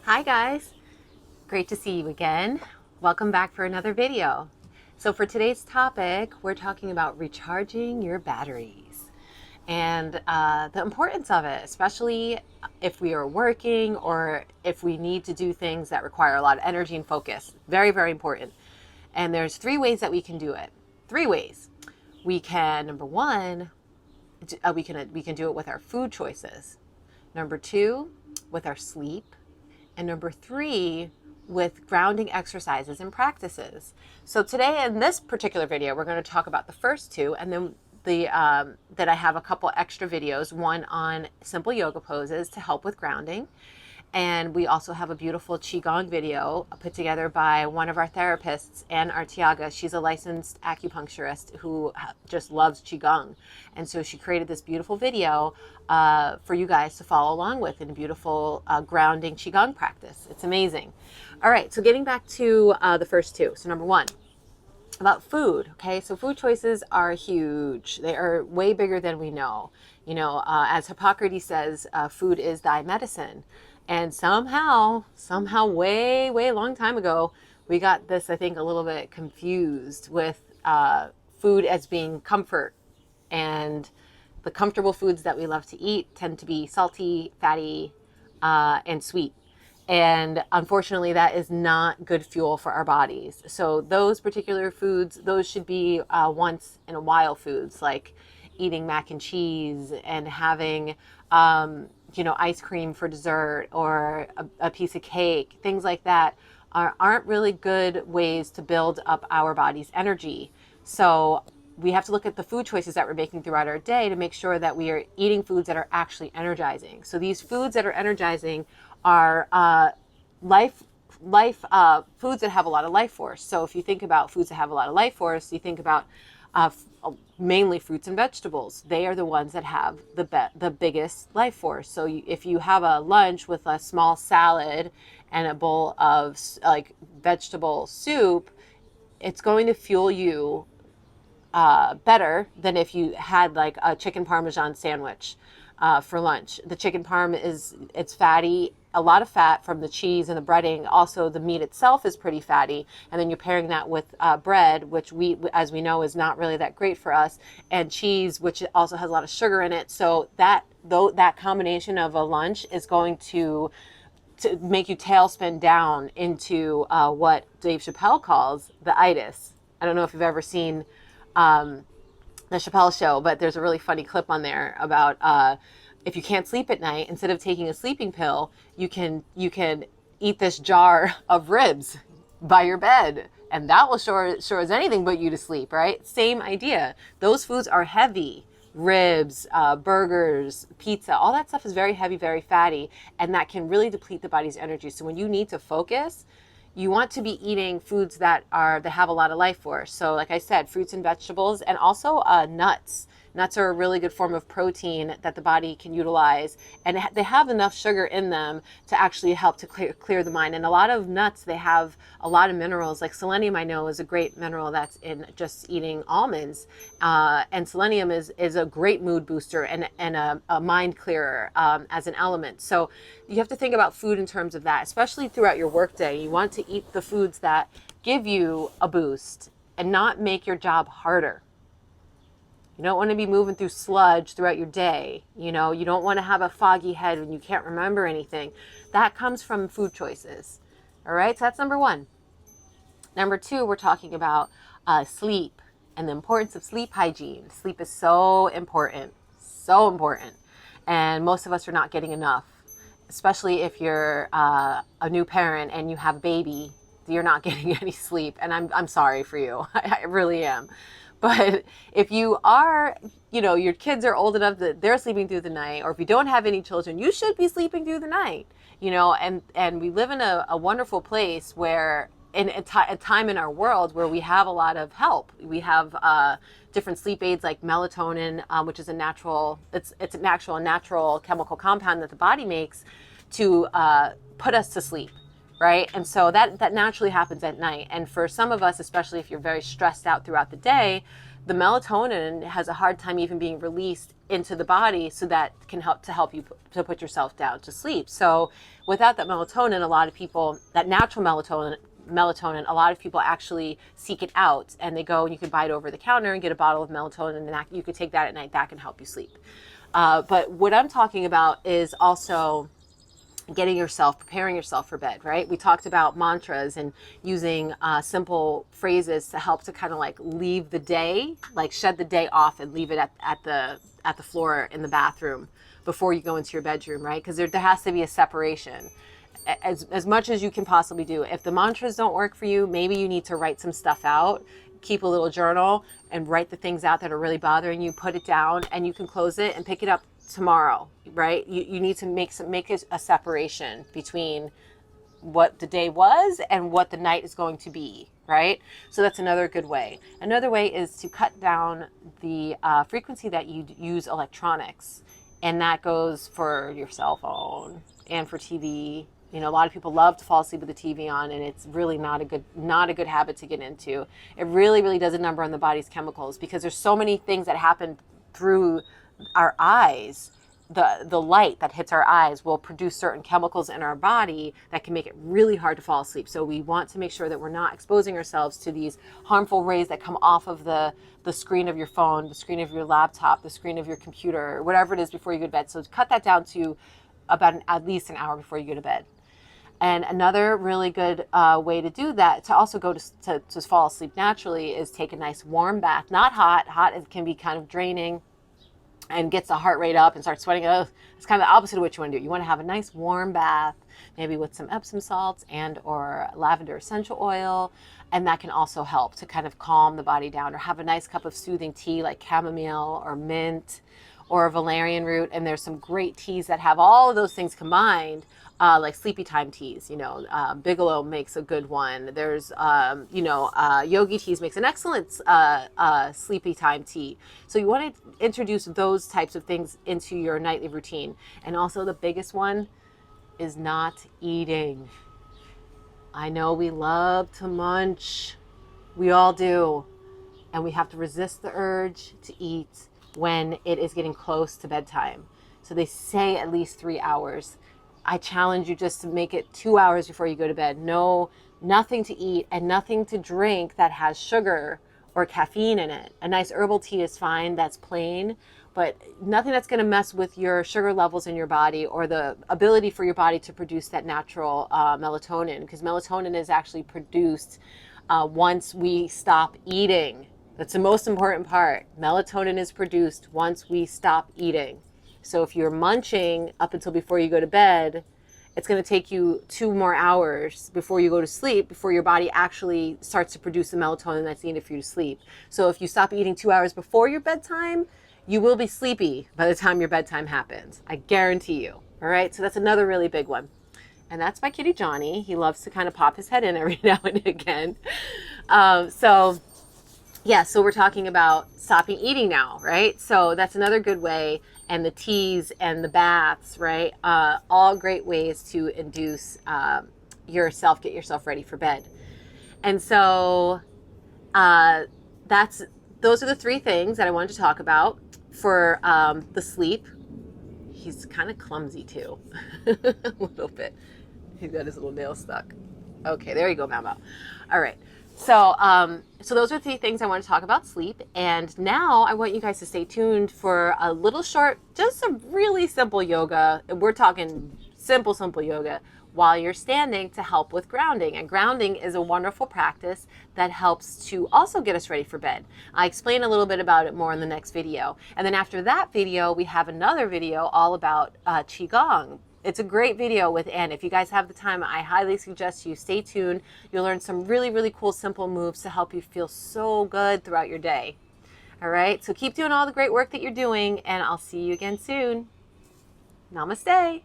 Hi guys, great to see you again. Welcome back for another video. So for today's topic, we're talking about recharging your batteries and the importance of it, especially if we are working or if we need to do things that require a lot of energy and focus. Very, very important. And there's three ways that we can do it. Three ways. We can, number one, we can do it with our food choices. Number two, with our sleep. And number three, with grounding exercises and practices. So today in this particular video, we're going to talk about the first two, and then that I have a couple extra videos, one on simple yoga poses to help with grounding. And we also have a beautiful Qigong video put together by one of our therapists, Anne Artiaga. She's a licensed acupuncturist who just loves Qigong. And so she created this beautiful video for you guys to follow along with in a beautiful grounding Qigong practice. It's amazing. All right, so getting back to the first two. So number one, about food. Okay, so food choices are huge. They are way bigger than we know. You know, as Hippocrates says, food is thy medicine. And somehow, way, way a long time ago, we got this, I think, a little bit confused with food as being comfort. And the comfortable foods that we love to eat tend to be salty, fatty, and sweet. And unfortunately, that is not good fuel for our bodies. So those particular foods, those should be once in a while foods, like eating mac and cheese and having ice cream for dessert or a piece of cake. Things like that aren't really good ways to build up our body's energy. So we have to look at the food choices that we're making throughout our day to make sure that we are eating foods that are actually energizing. So these foods that are energizing are foods that have a lot of life force. So if you think about foods that have a lot of life force, you think about mainly fruits and vegetables. They are the ones that have the biggest life force. So if you have a lunch with a small salad and a bowl of like vegetable soup, it's going to fuel you better than if you had like a chicken parmesan sandwich for lunch. The chicken parm it's fatty, a lot of fat from the cheese and the breading. Also, the meat itself is pretty fatty, and then you're pairing that with bread, which as we know, is not really that great for us, and cheese, which also has a lot of sugar in it. So that combination of a lunch is going to make you tailspin down into what Dave Chappelle calls the itis. I don't know if you've ever seen the Chappelle Show, but there's a really funny clip on there about if you can't sleep at night, instead of taking a sleeping pill, you can eat this jar of ribs by your bed, and that will sure as anything put you to sleep, right? Same idea. Those foods are heavy. Ribs, burgers, pizza, all that stuff is very heavy, very fatty, and that can really deplete the body's energy. So when you need to focus, you want to be eating foods that have a lot of life force. So like I said, fruits and vegetables, and also nuts. Nuts are a really good form of protein that the body can utilize, and they have enough sugar in them to actually help to clear the mind. And a lot of nuts, they have a lot of minerals. Like selenium, I know, is a great mineral that's in just eating almonds. And selenium is a great mood booster and a mind clearer as an element. So you have to think about food in terms of that, especially throughout your workday. You want to eat the foods that give you a boost and not make your job harder. You don't want to be moving through sludge throughout your day. You don't want to have a foggy head when you can't remember anything. That comes from food choices. All right, so that's number one. Number two, we're talking about sleep and the importance of sleep hygiene. Sleep is so important, so important. And most of us are not getting enough, especially if you're a new parent and you have a baby. You're not getting any sleep, and I'm sorry for you. I really am. But if you are, your kids are old enough that they're sleeping through the night, or if you don't have any children, you should be sleeping through the night, and we live in a wonderful place where in a time in our world where we have a lot of help. We have different sleep aids like melatonin, which is a natural chemical compound that the body makes to put us to sleep. right? And so that naturally happens at night. And for some of us, especially if you're very stressed out throughout the day, the melatonin has a hard time even being released into the body, so that can help you to put yourself down to sleep. So without that melatonin, a lot of people, that natural melatonin, a lot of people actually seek it out, and they go and you can buy it over the counter and get a bottle of melatonin, and you could take that at night. That can help you sleep. But what I'm talking about is also preparing yourself for bed, right? We talked about mantras and using simple phrases to help to kind of like leave the day, like shed the day off and leave it at the floor in the bathroom before you go into your bedroom, right? Because there has to be a separation. As much as you can possibly do. If the mantras don't work for you, maybe you need to write some stuff out, keep a little journal and write the things out that are really bothering you, put it down, and you can close it and pick it up tomorrow, right? You need to make a separation between what the day was and what the night is going to be, right? So that's another good way. Another way is to cut down the frequency that you use electronics, and that goes for your cell phone and for TV. You know, a lot of people love to fall asleep with the TV on, and it's really not a good habit to get into. It really, really does a number on the body's chemicals, because there's so many things that happen through our eyes. The light that hits our eyes will produce certain chemicals in our body that can make it really hard to fall asleep. So we want to make sure that we're not exposing ourselves to these harmful rays that come off of the screen of your phone, the screen of your laptop, the screen of your computer, whatever it is, before you go to bed. So cut that down to about at least an hour before you go to bed. And another really good way to do that, to also go to fall asleep naturally, is take a nice warm bath. Not hot. Hot, it can be kind of draining and gets the heart rate up and starts sweating. It's kind of the opposite of what you want to do. You want to have a nice warm bath, maybe with some Epsom salts and or lavender essential oil. And that can also help to kind of calm the body down. Or have a nice cup of soothing tea like chamomile or mint or valerian root. And there's some great teas that have all of those things combined. Like sleepy time teas, Bigelow makes a good one. There's, Yogi Teas makes an excellent sleepy time tea. So you want to introduce those types of things into your nightly routine. And also the biggest one is not eating. I know we love to munch. We all do. And we have to resist the urge to eat when it is getting close to bedtime. So they say at least 3 hours. I challenge you just to make it 2 hours before you go to bed. No, nothing to eat and nothing to drink that has sugar or caffeine in it. A nice herbal tea is fine, that's plain, but nothing that's going to mess with your sugar levels in your body or the ability for your body to produce that natural melatonin, because melatonin is actually produced once we stop eating. That's the most important part. Melatonin is produced once we stop eating. So if you're munching up until before you go to bed, it's going to take you 2 more hours before you go to sleep, before your body actually starts to produce the melatonin that's needed for you to sleep. So if you stop eating 2 hours before your bedtime, you will be sleepy by the time your bedtime happens. I guarantee you. All right. So that's another really big one. And that's my kitty Johnny. He loves to kind of pop his head in every now and again. So we're talking about stopping eating now, right? So that's another good way. And the teas and the baths, right? All great ways to induce get yourself ready for bed. And so those are the 3 things that I wanted to talk about for the sleep. He's kind of clumsy too, a little bit. He's got his little nail stuck. Okay, there you go, Mama. All right. So those are 3 things I want to talk about sleep. And now I want you guys to stay tuned for a little short, just some really simple yoga. We're talking simple yoga while you're standing to help with grounding. And grounding is a wonderful practice that helps to also get us ready for bed. I explain a little bit about it more in the next video. And then after that video, we have another video all about Qigong. It's a great video with Ann. If you guys have the time, I highly suggest you stay tuned. You'll learn some really, really cool, simple moves to help you feel so good throughout your day. All right, so keep doing all the great work that you're doing, and I'll see you again soon. Namaste.